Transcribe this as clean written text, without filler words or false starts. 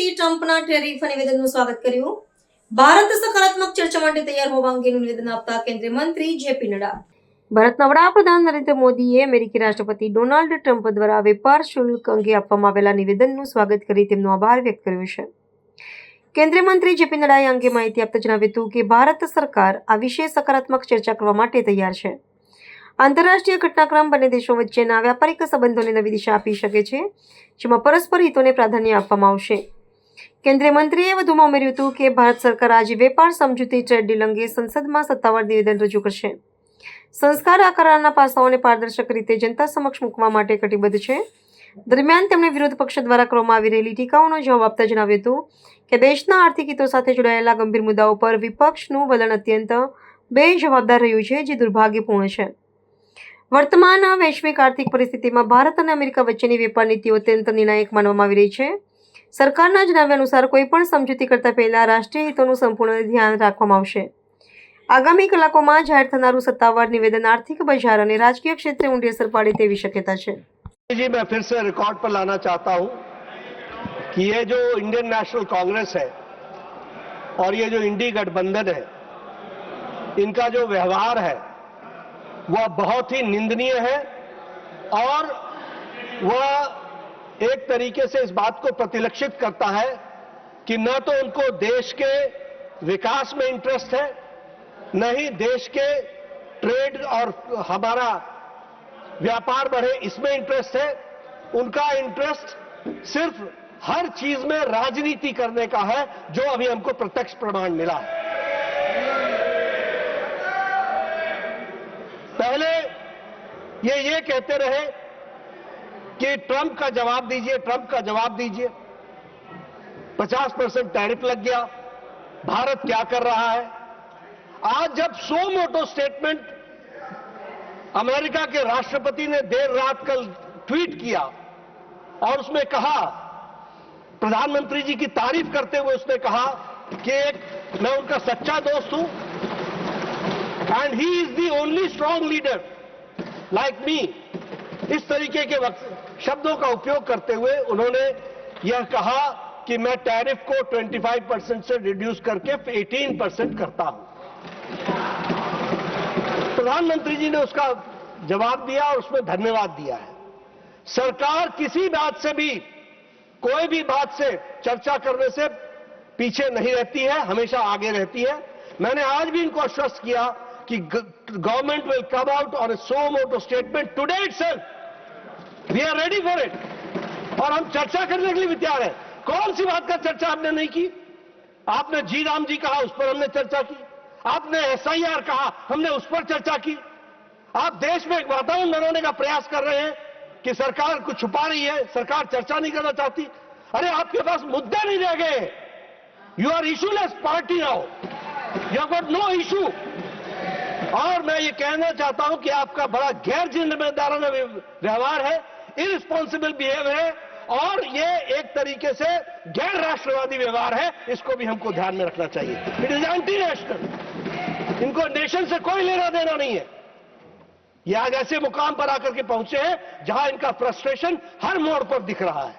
મોદી ટ્રમ્પના ટેરિફ નિવેદનનું સ્વાગત કર્યું. ભારત સકારાત્મક ચર્ચા માટે તૈયાર હોવા અંગેનું નિવેદન આપતા કેન્દ્રીય મંત્રી જેપી નડ્ડા. ભારતના વડાપ્રધાન નરેન્દ્ર મોદીએ અમેરિકી રાષ્ટ્રપતિ ડોનાલ્ડ ટ્રમ્પ દ્વારા વેપાર શુલ્ક અંગે આપવામાં આવેલા નિવેદનનું સ્વાગત કરી તેમનો આભાર વ્યક્ત કર્યો છે. કેન્દ્રીય મંત્રી જેપી નડ્ડાએ આ અંગે માહિતી આપતા જણાવ્યું હતું કે ભારત સરકાર આ વિશે સકારાત્મક ચર્ચા કરવા માટે તૈયાર છે. આંતરરાષ્ટ્રીય ઘટનાક્રમ બંને દેશો વચ્ચેના વ્યાપારિક સંબંધોને નવી દિશા આપી શકે છે, જેમાં પરસ્પર હિતોને પ્રાધાન્ય આપવામાં આવશે. કેન્દ્રીય મંત્રીએ વધુમાં ઉમેર્યું હતું કે ભારત સરકાર આજે વેપાર સમજૂતી ટ્રેડ ડીલ અંગે સંસદમાં સત્તાવાર નિવેદન રજૂ કરશે. સંસ્કાર આ કરારના પાસાઓને પારદર્શક રીતે જનતા સમક્ષ મૂકવા માટે કટિબદ્ધ છે. દરમિયાન તેમણે વિરોધ પક્ષ દ્વારા કરવામાં આવી રહેલી ટીકાઓનો જવાબ આપતા જણાવ્યું હતું કે દેશના આર્થિક હિતો સાથે જોડાયેલા ગંભીર મુદ્દાઓ પર વિપક્ષનું વલણ અત્યંત બેજવાબદાર રહ્યું છે, જે દુર્ભાગ્યપૂર્ણ છે. વર્તમાન વૈશ્વિક આર્થિક પરિસ્થિતિમાં ભારત અને અમેરિકા વચ્ચેની વેપાર નીતિઓ અત્યંત નિર્ણાયક માનવામાં આવી રહી છે. સરકારના જણાવ્યા અનુસાર કોઈપણ સમજૂતી કરતા પહેલા રાષ્ટ્રીય હિતોનું સંપૂર્ણ ધ્યાન રાખવામાં આવશે. આગામી કલાકોમાં જાહેર થનારું સત્તાવાર નિવેદન આર્થિક બજાર અને રાજકીય ક્ષેત્રે ઊંડી અસર પાડે તેવી શક્યતા છે. जी मैं फिर से रिकॉर्ड पर लाना चाहता हूं कि ये जो इंडियन नेशनल कांग्रेस है और ये जो इंडी गठबंधन है, इनका जो व्यवहार है वह बहुत ही निंदनीय है और वह एक तरीके से इस बात को प्रतिलक्षित करता है कि न तो उनको देश के विकास में इंटरेस्ट है, न ही देश के ट्रेड और हमारा व्यापार बढ़े इसमें इंटरेस्ट है. उनका इंटरेस्ट सिर्फ हर चीज में राजनीति करने का है, जो अभी हमको प्रत्यक्ष प्रमाण मिला है. पहले ये कहते रहे कि ट्रंप का जवाब दीजिए, ट्रंप का जवाब दीजिए. 50% टैरिफ लग गया, भारत क्या कर रहा है. आज जब सो मोटो स्टेटमेंट अमेरिका के राष्ट्रपति ने देर रात कल ट्वीट किया और उसमें कहा, प्रधानमंत्री जी की तारीफ करते हुए उसने कहा कि मैं उनका सच्चा दोस्त हूं and he is the only strong leader like me. इस तरीके के शब्दों का उपयोग करते हुए उन्होंने यह कहा कि मैं टैरिफ को 25% से रिड्यूस करके 18% करता हूं. प्रधानमंत्री जी ने उसका जवाब दिया और उसमें धन्यवाद दिया है. सरकार किसी बात से भी, कोई भी बात से चर्चा करने से पीछे नहीं रहती है, हमेशा आगे रहती है. मैंने आज भी इनको आश्वस्त किया कि government will come out on a suo motu statement today itself. We are ready for it और हम चर्चा करने के लिए भी तैयार है. कौन सी बात का चर्चा आपने नहीं की? आपने जी राम जी कहा, उस पर हमने चर्चा की. आपने SIR कहा, हमने उस पर चर्चा की. आप देश में एक वातावरण बनाने का प्रयास कर रहे हैं कि सरकार कुछ छुपा रही है, सरकार चर्चा नहीं करना चाहती. अरे आपके पास मुद्दे नहीं रह गए. You are issueless party now, you have got no issue. और मैं ये कहना चाहता हूं कि आपका बड़ा गैर जिम्मेदाराना व्यवहार है, इररिस्पॉन्सिबल बिहेवियर है और ये एक तरीके से गैर राष्ट्रवादी व्यवहार है. इसको भी हमको ध्यान में रखना चाहिए. It is anti national. इनको नेशन से कोई लेना देना नहीं है. ये आज ऐसे मुकाम पर आकर के पहुंचे हैं जहां इनका फ्रस्ट्रेशन हर मोड़ पर दिख रहा है.